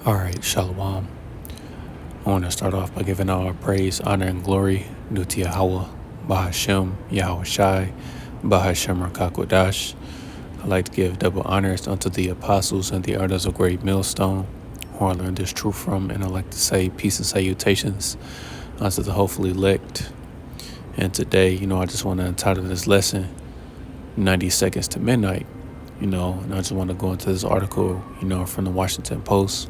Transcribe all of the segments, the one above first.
All right, Shalom. I want to start off by giving all praise, honor, and glory due to Yahweh, Bahashem, Yahweh Shai, Bahashem Rakakwadash. I'd like to give double honors unto the apostles and the elders of Great Millstone, who I learned this truth from, and I'd like to say peace and salutations unto the hopefully elect. And today, I just want to entitle this lesson, 90 Seconds to Midnight. And I just want to go into this article, from the Washington Post.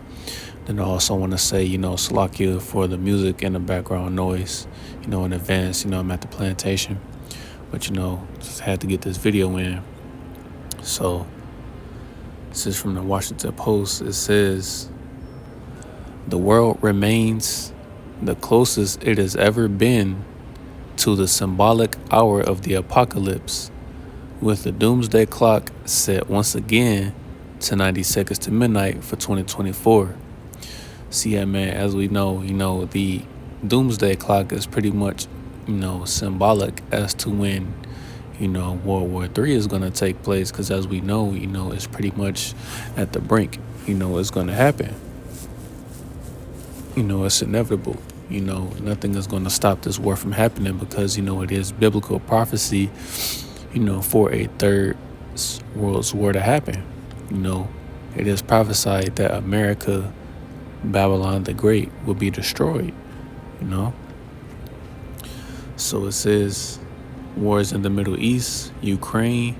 Then I also want to say, Salakia for the music and the background noise, in advance. I'm at the plantation, but, just had to get this video in. So this is from the Washington Post. It says, the world remains the closest it has ever been to the symbolic hour of the apocalypse, with the doomsday clock set once again to 90 seconds to midnight for 2024. See, yeah, man, as we know, the doomsday clock is pretty much, symbolic as to when, World War III is going to take place. Because as we know, it's pretty much at the brink, it's going to happen. It's inevitable. Nothing is going to stop this war from happening because, it is biblical prophecy, for a third world's war to happen. It is prophesied that America, Babylon the Great, will be destroyed, So it says, wars in the Middle East, Ukraine,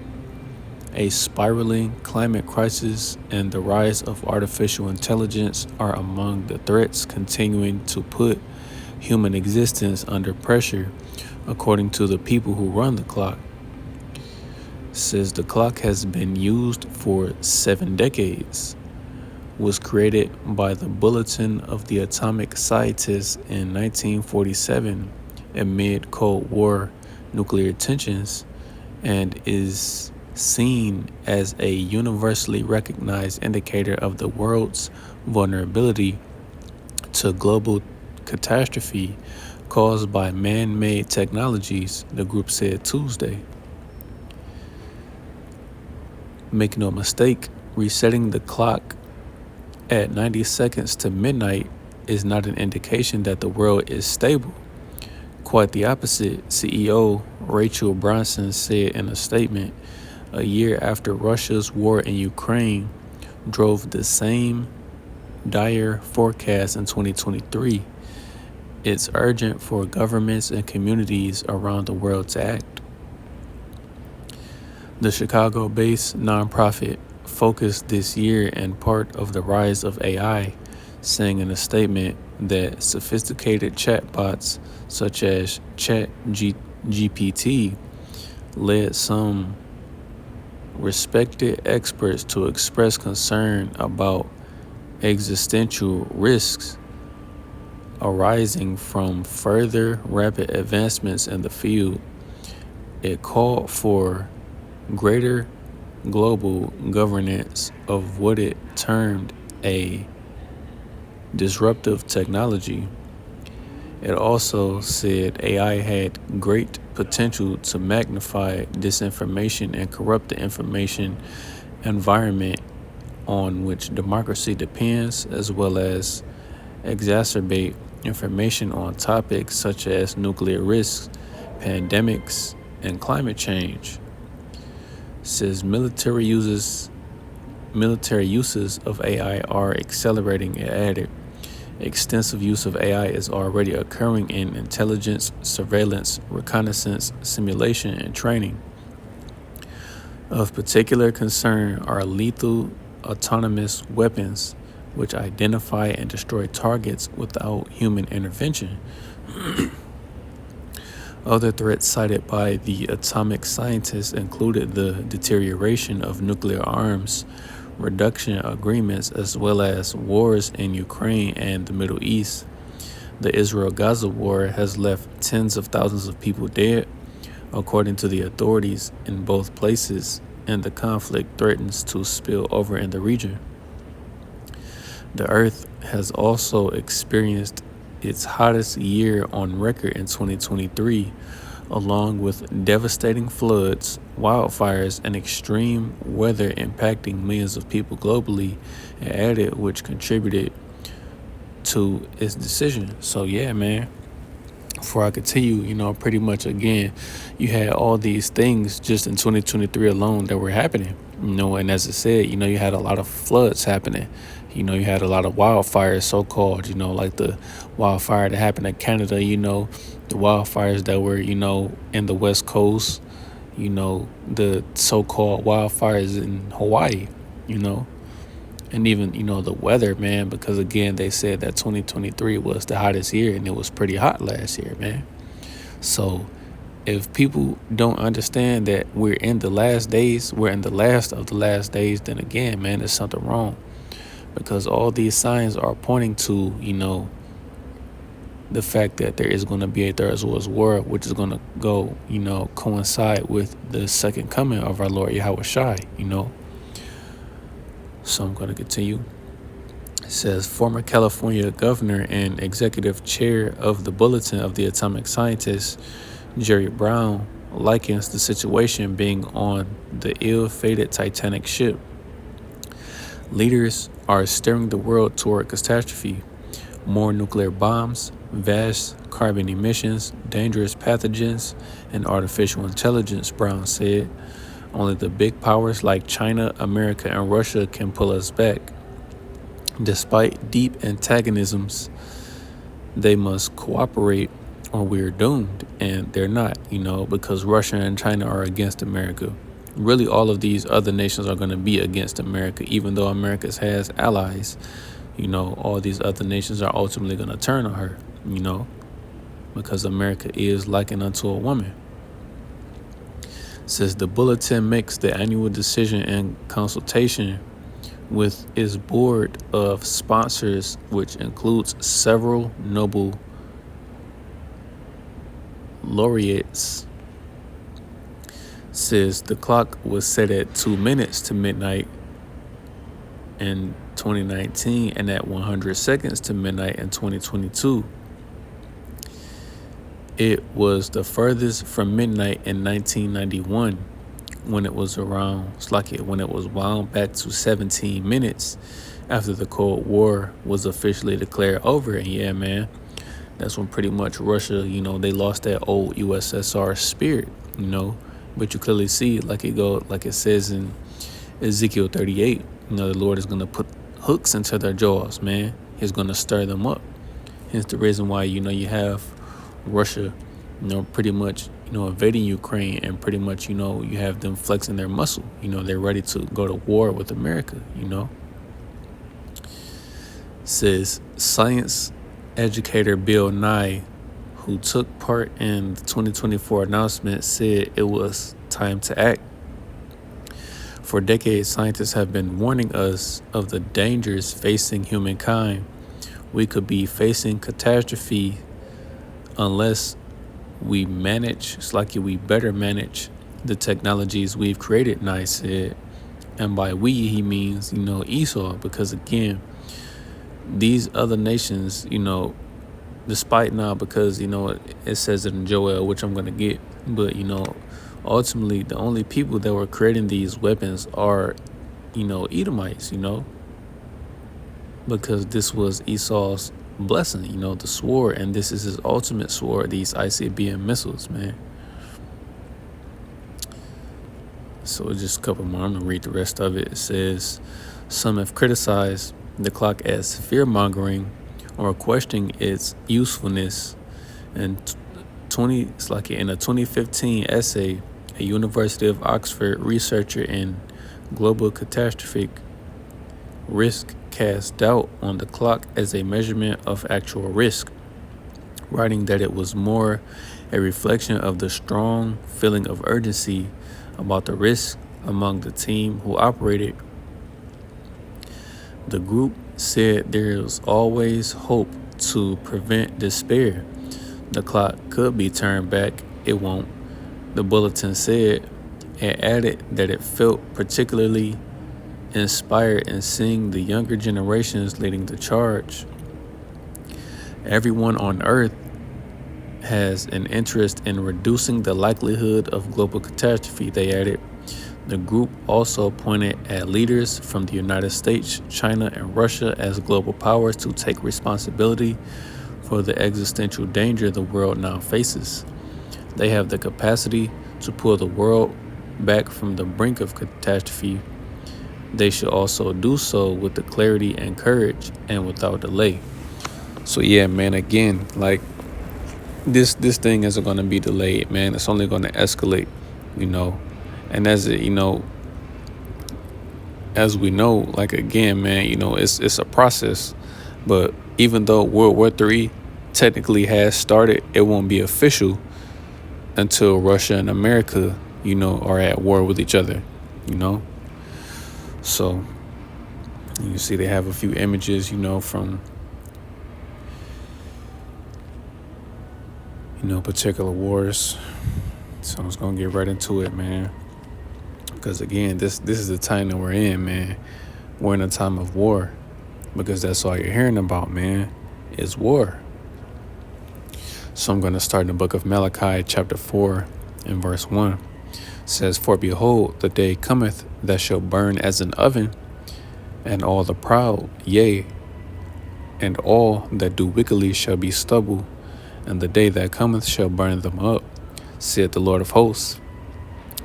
a spiraling climate crisis, and the rise of artificial intelligence are among the threats continuing to put human existence under pressure, according to the people who run the clock. It says the clock has been used for 7 decades. Was created by the Bulletin of the Atomic Scientists in 1947 amid Cold War nuclear tensions, and is seen as a universally recognized indicator of the world's vulnerability to global catastrophe caused by man-made technologies, the group said Tuesday. Make no mistake, resetting the clock at 90 seconds to midnight is not an indication that the world is stable. Quite the opposite, CEO Rachel Bronson said in a statement. A year after Russia's war in Ukraine drove the same dire forecast in 2023, it's urgent for governments and communities around the world to act. The Chicago-based nonprofit focused this year in part of the rise of AI, saying in a statement that sophisticated chatbots such as ChatGPT led some respected experts to express concern about existential risks arising from further rapid advancements in the field. It called for greater global governance of what it termed a disruptive technology. It also said AI had great potential to magnify disinformation and corrupt the information environment on which democracy depends, as well as exacerbate information on topics such as nuclear risks, pandemics, and climate change. It says military uses of AI are accelerating. It added, extensive use of AI is already occurring in intelligence, surveillance, reconnaissance, simulation, and training. Of particular concern are lethal autonomous weapons, which identify and destroy targets without human intervention. Other threats cited by the atomic scientists included the deterioration of nuclear arms reduction agreements, as well as wars in Ukraine and the Middle East. The Israel-Gaza war has left tens of thousands of people dead, according to the authorities in both places, and the conflict threatens to spill over in the region. The Earth has also experienced its hottest year on record in 2023, along with devastating floods, wildfires, and extreme weather impacting millions of people globally, and added, which contributed to its decision. So yeah, man. Before I continue, pretty much again, you had all these things just in 2023 alone that were happening. And as I said, you had a lot of floods happening. You had a lot of wildfires, so called. Like the wildfire that happened in Canada. The wildfires that were in the West Coast. The so-called wildfires in Hawaii. And even the weather, man, because again they said that 2023 was the hottest year, and it was pretty hot last year, man. So if people don't understand that we're in the last days, we're in the last of the last days, then again, man, there's something wrong, because all these signs are pointing to the fact that there is going to be a third world war, which is going to go coincide with the second coming of our Lord Yahweh Shai. So I'm going to continue. It says, former California governor and executive chair of the Bulletin of the Atomic Scientists, Jerry Brown, likens the situation being on the ill-fated Titanic ship. Leaders are steering the world toward catastrophe. More nuclear bombs, vast carbon emissions, dangerous pathogens, and artificial intelligence, Brown said. Only the big powers like China, America, and Russia can pull us back. Despite deep antagonisms, they must cooperate or we're doomed. And they're not, because Russia and China are against America. Really, all of these other nations are going to be against America, even though America has allies. All these other nations are ultimately going to turn on her, because America is likened unto a woman. Says the bulletin makes the annual decision in consultation with its board of sponsors, which includes several Nobel laureates. Says the clock was set at 2 minutes to midnight in 2019 and at 100 seconds to midnight in 2022. It was the furthest from midnight in 1991 when it was wound back to 17 minutes after the Cold War was officially declared over. And yeah, man, that's when pretty much Russia, they lost that old USSR spirit, but you clearly see like it says in Ezekiel 38, the Lord is going to put hooks into their jaws, man. He's going to stir them up. Hence the reason why, you have Russia, pretty much, invading Ukraine, and pretty much, you have them flexing their muscle. They're ready to go to war with America, Says science educator Bill Nye, who took part in the 2024 announcement, said it was time to act. For decades, scientists have been warning us of the dangers facing humankind. We could be facing catastrophe unless we better manage the technologies we've created, Nye said. And by we, he means, Esau, because again, these other nations, despite now, because, it says it in Joel, which I'm going to get, but, ultimately the only people that were creating these weapons are, Edomites, because this was Esau's blessing, the sword, and this is his ultimate sword, these ICBM missiles, man. So just a couple more. I'm going to read the rest of it. It says, some have criticized the clock as fear-mongering or questioning its usefulness. And in a 2015 essay, a University of Oxford researcher in global catastrophic risk cast doubt on the clock as a measurement of actual risk, writing that it was more a reflection of the strong feeling of urgency about the risk among the team who operated. The group said there is always hope to prevent despair. The clock could be turned back. It won't, the bulletin said, and added that it felt particularly inspired in seeing the younger generations leading the charge. Everyone on Earth has an interest in reducing the likelihood of global catastrophe, they added. The group also pointed at leaders from the United States, China, and Russia as global powers to take responsibility for the existential danger the world now faces. They have the capacity to pull the world back from the brink of catastrophe. They should also do so with the clarity and courage and without delay. So yeah, man, again, like this thing isn't going to be delayed, man. It's only going to escalate, and as we know, like, again, man, it's a process. But even though World War III technically has started, it won't be official until Russia and America, are at war with each other, So you see they have a few images, from, particular wars. So I'm just going to get right into it, man. Because, again, this is the time that we're in, man. We're in a time of war. Because that's all you're hearing about, man, is war. So I'm going to start in the book of Malachi, chapter 4, and verse 1. It says, "For behold, the day cometh that shall burn as an oven, and all the proud, yea, and all that do wickedly shall be stubble, and the day that cometh shall burn them up, saith the Lord of hosts,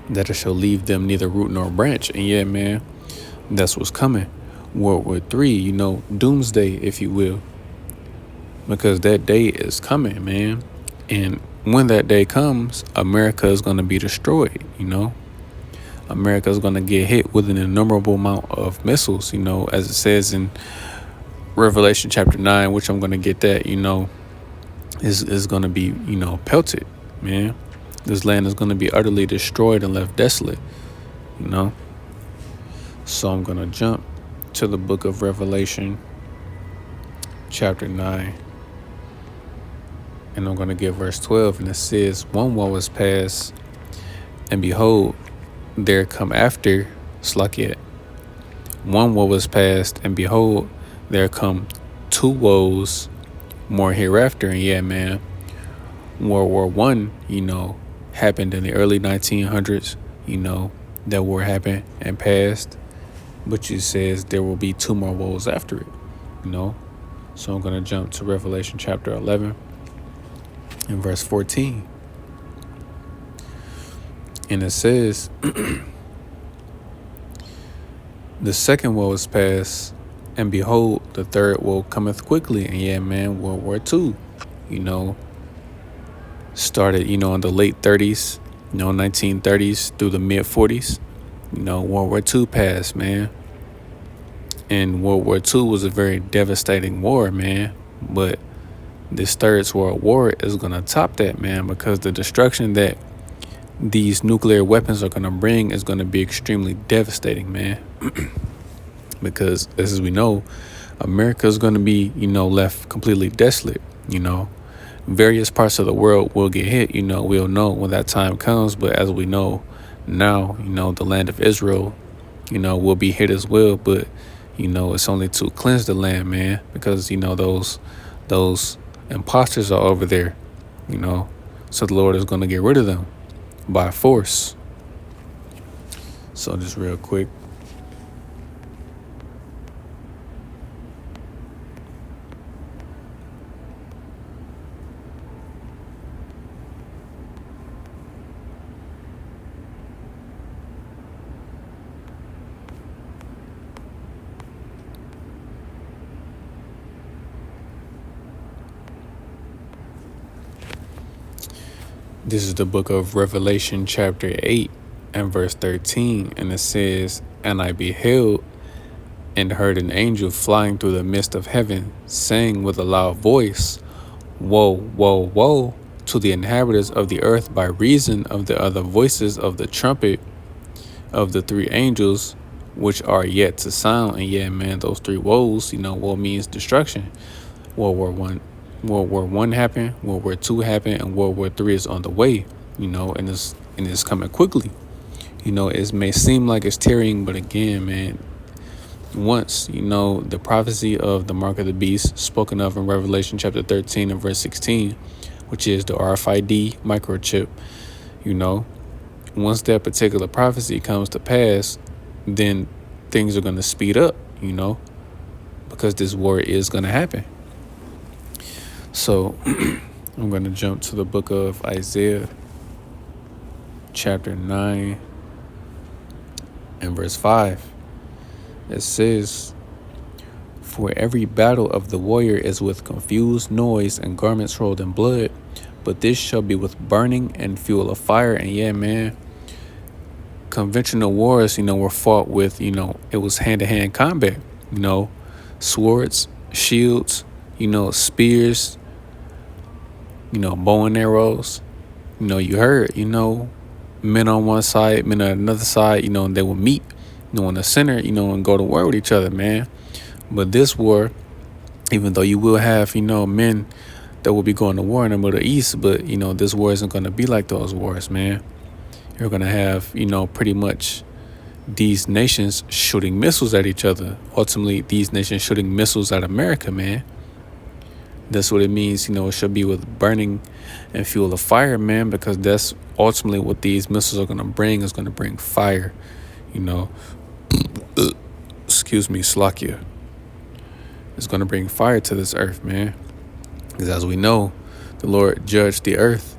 that it shall leave them neither root nor branch." And yeah, man, that's what's coming. World War III, doomsday, if you will, because that day is coming, man. And when that day comes, America is going to be destroyed, America is going to get hit with an innumerable amount of missiles, as it says in Revelation chapter 9, which I'm going to get that, is going to be, pelted, man. This land is going to be utterly destroyed and left desolate, So I'm going to jump to the book of Revelation chapter 9. And I'm going to get verse 12. And it says, "One woe is past, and behold, there come after," Slakiat. "One woe is past, and behold, there come two woes more hereafter." And yeah, man, World War I, happened in the early 1900s. That war happened and passed. But it says there will be two more woes after it, So I'm going to jump to Revelation chapter 11 and verse 14. And it says, "The second woe is past, and behold, the third woe cometh quickly." And yeah, man, World War II, started, in the late 30s, 1930s through the mid 40s. World War II passed, man. And World War II was a very devastating war, man. But this Third World War is going to top that, man, because the destruction that these nuclear weapons are going to bring is going to be extremely devastating, man. Because, as we know, America is going to be, left completely desolate, Various parts of the world will get hit, we'll know when that time comes. But as we know now, the land of Israel, will be hit as well. But, it's only to cleanse the land, man, because, those imposters are over there, so the Lord is going to get rid of them by force. So just real quick. This is the book of Revelation chapter 8 and verse 13. And it says, "And I beheld and heard an angel flying through the midst of heaven, saying with a loud voice, Woe, woe, woe to the inhabitants of the earth by reason of the other voices of the trumpet of the three angels, which are yet to sound." And yeah, man, those three woes, woe means destruction. World War One happened, World War II happened, and World War III is on the way, and it's coming quickly. It may seem like it's tarrying, but again, man, once, the prophecy of the mark of the beast spoken of in Revelation chapter 13 and verse 16, which is the RFID microchip, once that particular prophecy comes to pass, then things are going to speed up, because this war is going to happen. So I'm going to jump to the book of Isaiah, chapter 9 and verse 5. It says, "For every battle of the warrior is with confused noise and garments rolled in blood, but this shall be with burning and fuel of fire." And yeah, man, conventional wars, were fought with, it was hand-to-hand combat, swords, shields, spears, bow and arrows. You heard, men on one side, men on another side, and they will meet, in the center, and go to war with each other, man. But this war, even though you will have, men that will be going to war in the Middle East, but, this war isn't going to be like those wars, man. You're going to have, pretty much these nations shooting missiles at each other. Ultimately, these nations shooting missiles at America, man. That's what it means, it should be with burning and fuel of fire, man, because that's ultimately what these missiles are going to bring, is going to bring fire, excuse me, Slakia. It's going to bring fire to this earth, man. Because as we know, the Lord judged the earth,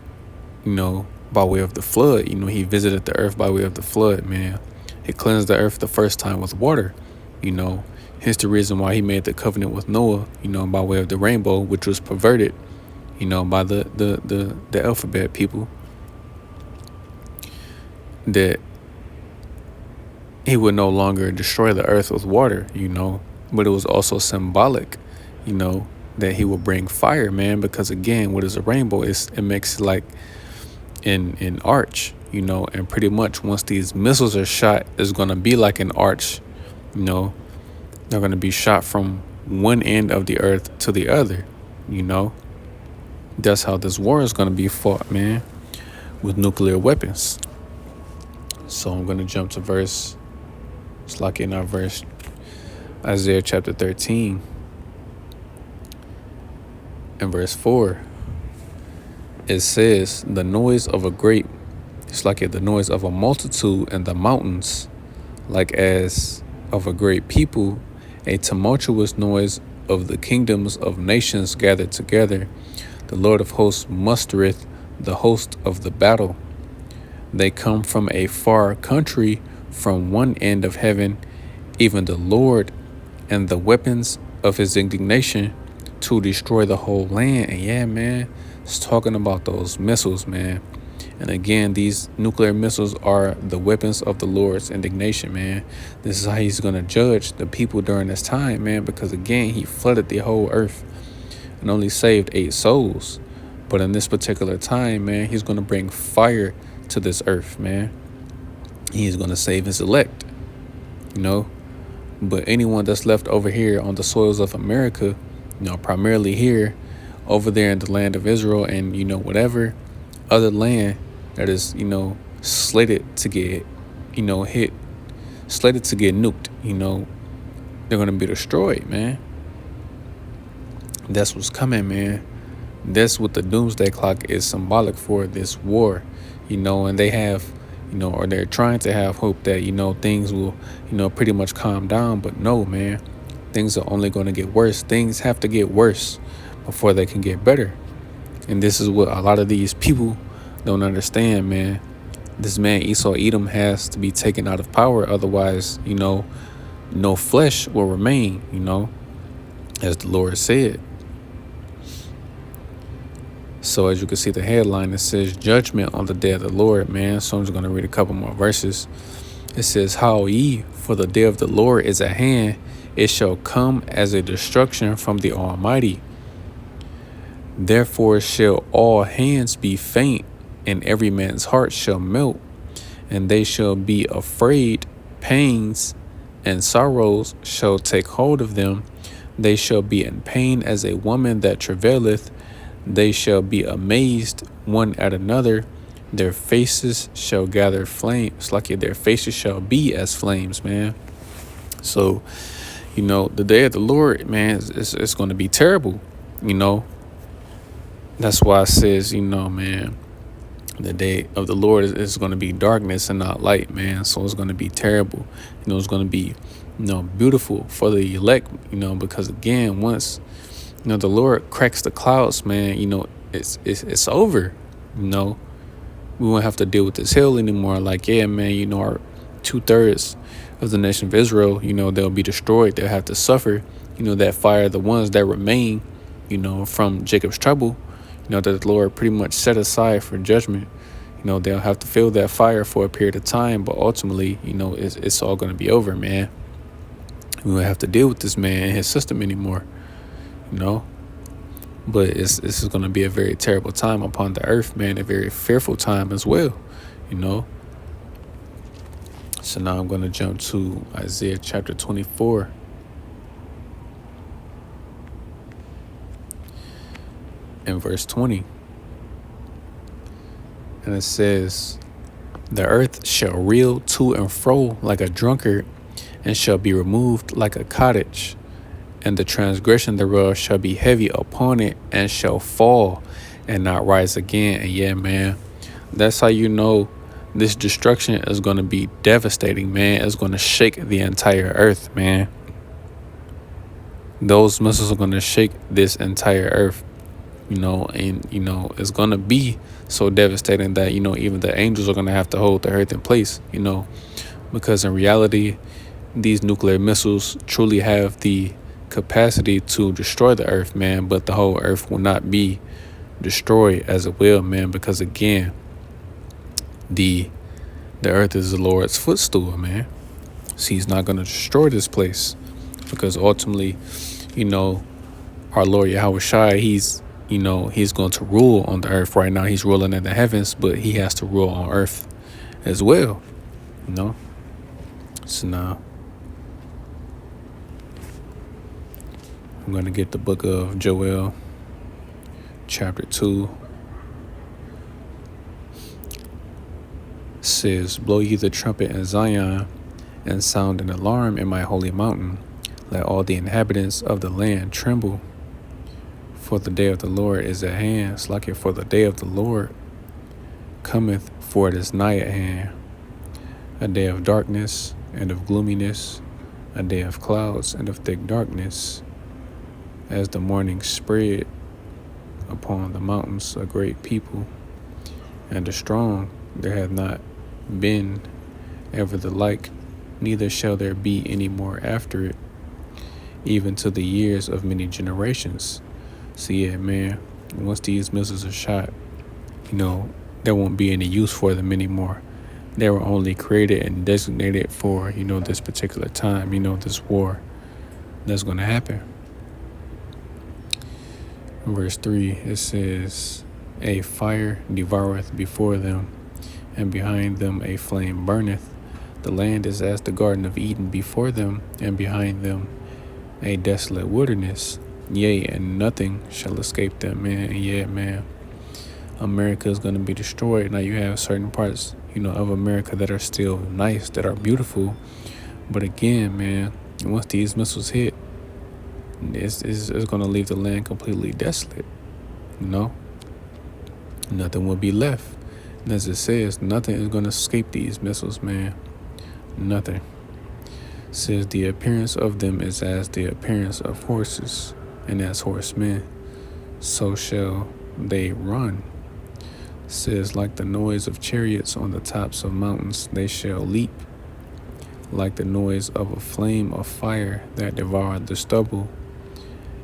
by way of the flood. He visited the earth by way of the flood, man. He cleansed the earth the first time with water, Hence the reason why he made the covenant with Noah, by way of the rainbow, which was perverted, by the alphabet people. That he would no longer destroy the earth with water, But it was also symbolic, that he would bring fire, man. Because again, what is a rainbow? It makes like an arch, and pretty much once these missiles are shot, it's going to be like an arch, They're going to be shot from one end of the earth to the other, That's how this war is going to be fought, man, with nuclear weapons. So I'm going to jump to it's like in our verse, Isaiah chapter 13 and verse 4. It says, "The noise of the noise of a multitude in the mountains, like as of a great people, a tumultuous noise of the kingdoms of nations gathered together. The Lord of hosts mustereth the host of the battle. They come from a far country, from one end of heaven, even the Lord, and the weapons of his indignation to destroy the whole land." And yeah, man, it's talking about those missiles, man. And again, these nuclear missiles are the weapons of the Lord's indignation, man. This is how he's going to judge the people during this time, man, because again, he flooded the whole earth and only saved 8 souls. But in this particular time, man, he's going to bring fire to this earth, man. He's going to save his elect, But anyone that's left over here on the soils of America, primarily here, over there in the land of Israel, and, whatever other land that is, slated to get, hit, slated to get nuked, they're going to be destroyed, man. That's what's coming, man. That's what the doomsday clock is symbolic for, this war, and they have, or they're trying to have hope that, things will, pretty much calm down. But no, man, things are only going to get worse. Things have to get worse before they can get better. And this is what a lot of these people don't understand, man. This man Esau Edom has to be taken out of power. Otherwise, no flesh will remain, as the Lord said. So as you can see the headline, it says judgment on the day of the Lord, man. So I'm just going to read a couple more verses. It says, "How ye, for the day of the Lord is at hand. It shall come as a destruction from the Almighty. Therefore shall all hands be faint, and every man's heart shall melt, and they shall be afraid. Pains and sorrows shall take hold of them. They shall be in pain as a woman that travaileth. They shall be amazed one at another. Their faces shall gather flames." Like their faces shall be as flames, man. So, the day of the Lord, man, it's going to be terrible, That's why it says, man, The day of the Lord is going to be darkness and not light, man. So it's going to be terrible. It's going to be, beautiful for the elect, because again, once, the Lord cracks the clouds, man, it's over, We won't have to deal with this hell anymore. Like, yeah, man, our 2/3 of the nation of Israel, they'll be destroyed. They'll have to suffer, that fire. The ones that remain, from Jacob's trouble, that the Lord pretty much set aside for judgment. They'll have to feel that fire for a period of time, but ultimately, it's all going to be over, man. We won't have to deal with this man and his system anymore, But this is going to be a very terrible time upon the earth, man, a very fearful time as well, So now I'm going to jump to Isaiah chapter 24. In verse 20. And it says, "The earth shall reel to and fro like a drunkard, and shall be removed like a cottage, and the transgression thereof shall be heavy upon it, and shall fall and not rise again." And yeah, man, that's how this destruction is going to be devastating, man. It's going to shake the entire earth, man. Those missiles are going to shake this entire earth, and, it's going to be so devastating that, even the angels are going to have to hold the earth in place, because in reality, these nuclear missiles truly have the capacity to destroy the earth, man, but the whole earth will not be destroyed as it will, man, because again, the earth is the Lord's footstool, man. So he's not going to destroy this place, because ultimately, our Lord Yahweh Shai, he's going to rule on the earth. Right now, he's ruling in the heavens, but he has to rule on earth as well, So now I'm going to get the book of Joel, chapter 2. It says, "Blow ye the trumpet in Zion, and sound an alarm in my holy mountain. Let all the inhabitants of the land tremble. For the day of the Lord is at hand. Slack it, for the day of the Lord cometh, for it is nigh at hand. A day of darkness and of gloominess, a day of clouds and of thick darkness. As the morning spread upon the mountains, a great people and a strong, there hath not been ever the like, neither shall there be any more after it, even to the years of many generations." So yeah, man, once these missiles are shot, there won't be any use for them anymore. They were only created and designated for, this particular time, this war that's going to happen. In verse 3, it says, "A fire devoureth before them, and behind them a flame burneth. The land is as the Garden of Eden before them, and behind them a desolate wilderness. Yea, and nothing shall escape them," man. And yeah, man, America is going to be destroyed. Now you have certain parts, of America that are still nice, that are beautiful. But again, man, once these missiles hit, it's going to leave the land completely desolate. Nothing will be left. And as it says, nothing is going to escape these missiles, man. Nothing. It says, "The appearance of them is as the appearance of horses, and as horsemen, so shall they run. It says, like the noise of chariots on the tops of mountains, they shall leap. Like the noise of a flame of fire that devoured the stubble,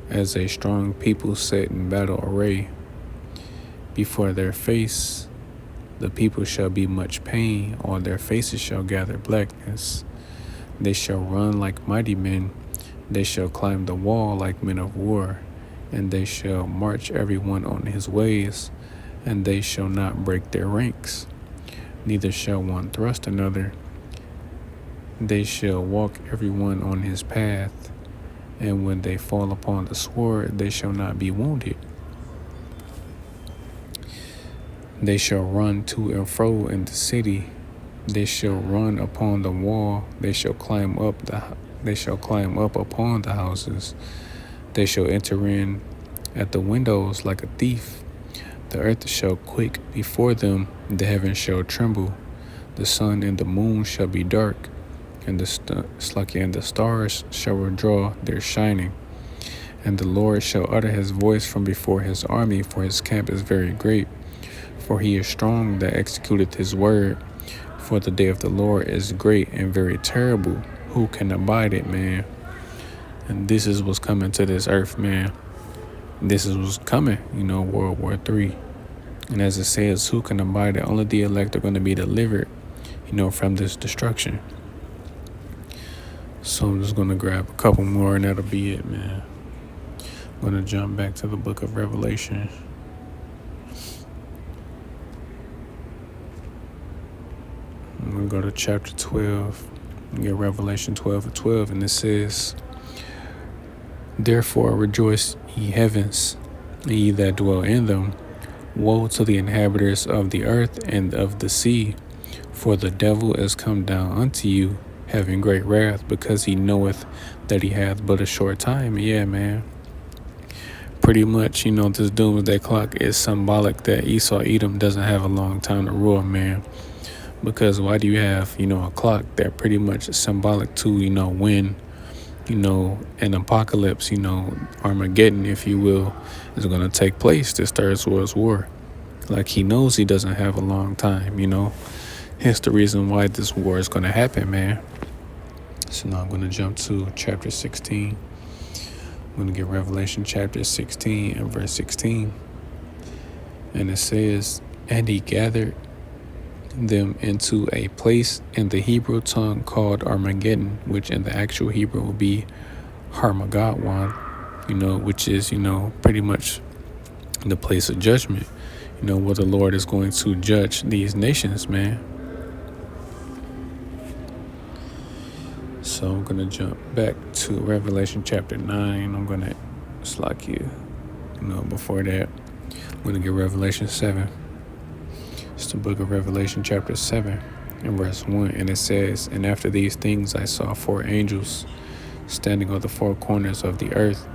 as a strong people set in battle array. Before their face, the people shall be much pain, on their faces shall gather blackness. They shall run like mighty men, they shall climb the wall like men of war, and they shall march every one on his ways, and they shall not break their ranks, neither shall one thrust another. They shall walk every one on his path, and when they fall upon the sword, they shall not be wounded. They shall run to and fro in the city. They shall run upon the wall. They shall climb up upon the houses. They shall enter in at the windows like a thief. The earth shall quake before them, the heavens shall tremble, the sun and the moon shall be dark, and the stars shall withdraw their shining. And the Lord shall utter his voice from before his army, for his camp is very great. For he is strong that executeth his word. For the day of the Lord is great and very terrible. Who can abide it, man? And this is what's coming to this earth, man. This is what's coming, World War III. And as it says, who can abide it? Only the elect are going to be delivered, from this destruction. So I'm just going to grab a couple more and that'll be it, man. I'm going to jump back to the book of Revelation. I'm going to go to chapter 12. Get Revelation 12:12, and it says, Therefore rejoice, ye heavens, and ye that dwell in them. Woe to the inhabitants of the earth and of the sea, for the devil is come down unto you, having great wrath, because he knoweth that he hath but a short time. Yeah, man. Pretty much, this doomsday clock is symbolic that Esau Edom doesn't have a long time to rule, man. Because why do you have, a clock that pretty much is symbolic to, when, an apocalypse, Armageddon, if you will, is going to take place, this Third World War. Like he knows he doesn't have a long time, Hence the reason why this war is going to happen, man. So now I'm going to jump to chapter 16. I'm going to get Revelation chapter 16 and verse 16. And it says, And he gathered them into a place in the Hebrew tongue called Armageddon, which in the actual Hebrew will be Harmageddon, which is, pretty much the place of judgment, where the Lord is going to judge these nations, man. So I'm going to jump back to Revelation chapter 9. I'm going to slack you, before that, I'm going to get Revelation 7. It's the book of Revelation chapter 7 and verse 1. And it says, And after these things I saw 4 angels standing on the 4 corners of the earth,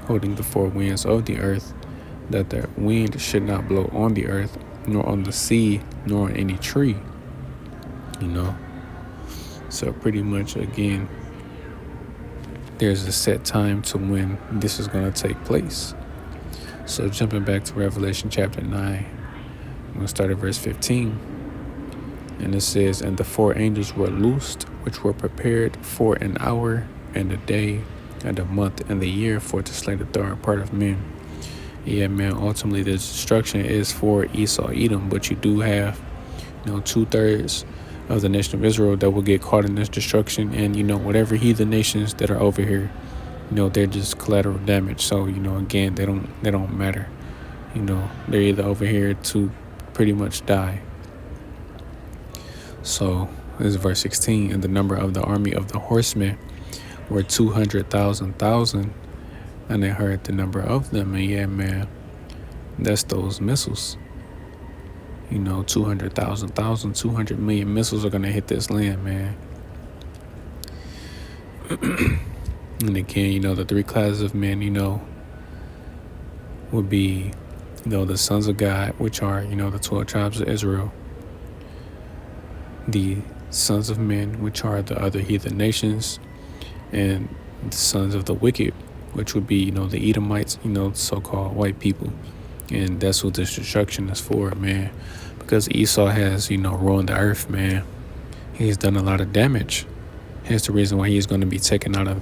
holding the 4 winds of the earth, that the wind should not blow on the earth, nor on the sea, nor on any tree. So pretty much, again, there's a set time to when this is going to take place. So jumping back to Revelation chapter 9, I'm going to start at verse 15. And it says, And the 4 angels were loosed, which were prepared for an hour and a day and a month and the year for to slay the third part of men. Yeah, man, ultimately the destruction is for Esau Edom, but you do have, 2/3 of the nation of Israel that will get caught in this destruction. And, whatever heathen nations that are over here, they're just collateral damage. So, again, they don't matter. They're either over here to pretty much die. So this is verse 16. And the number of the army of the horsemen were 200,000, and they heard the number of them. And yeah, man, that's those missiles. 200,000, 200 million missiles are going to hit this land, man. And again, the 3 classes of men, would be, the sons of God, which are, the 12 tribes of Israel. The sons of men, which are the other heathen nations. And the sons of the wicked, which would be, the Edomites, so-called white people. And that's what this destruction is for, man. Because Esau has, ruined the earth, man. He's done a lot of damage. Here's the reason why he's going to be taken out of,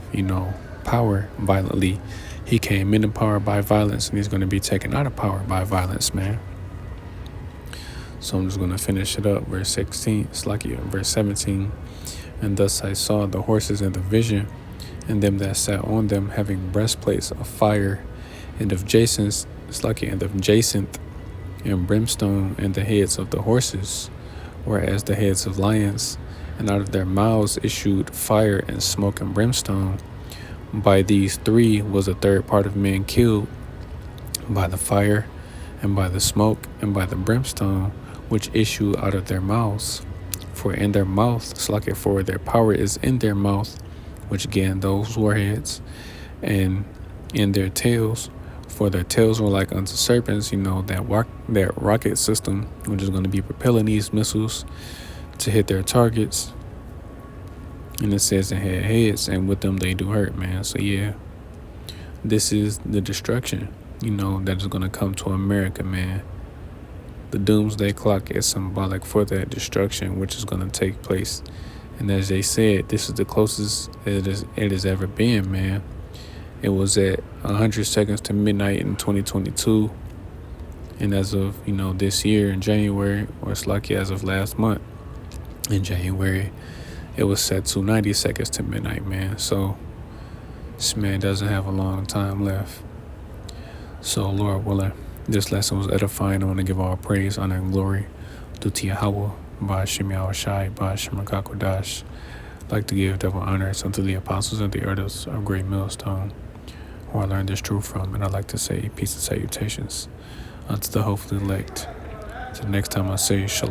power violently. He came into power by violence, and he's going to be taken out of power by violence, man. So I'm just going to finish it up. Verse 16, it's like verse 17. And thus I saw the horses in the vision, and them that sat on them having breastplates of fire, and of jacinth, and brimstone, and the heads of the horses were as the heads of lions, and out of their mouths issued fire and smoke and brimstone. By these 3 was a third part of men killed, by the fire, and by the smoke, and by the brimstone, which issue out of their mouths. For in their mouth, for their power is in their mouth, which again, those warheads, and in their tails, For their tails were like unto serpents, that rocket system, which is going to be propelling these missiles to hit their targets. And it says they had heads, and with them they do hurt, man. So yeah, this is the destruction, that is going to come to America, man. The doomsday clock is symbolic for that destruction, which is going to take place. And as they said, this is the closest it has ever been, man. It was at 100 seconds to midnight in 2022. And as of, this year in January, or it's lucky as of last month in January, it was set to 90 seconds to midnight, man. So this man doesn't have a long time left. So Lord willing, this lesson was edifying. I want to give all praise, honor, and glory due to Yahweh, Ba'ashem Yahushai, Ba'ashem Rakakwadash. I'd like to give double honors unto the apostles and the elders of Great Millstone, who I learned this truth from, and I'd like to say peace and salutations unto the hopefully elect. Till next time I say shalom.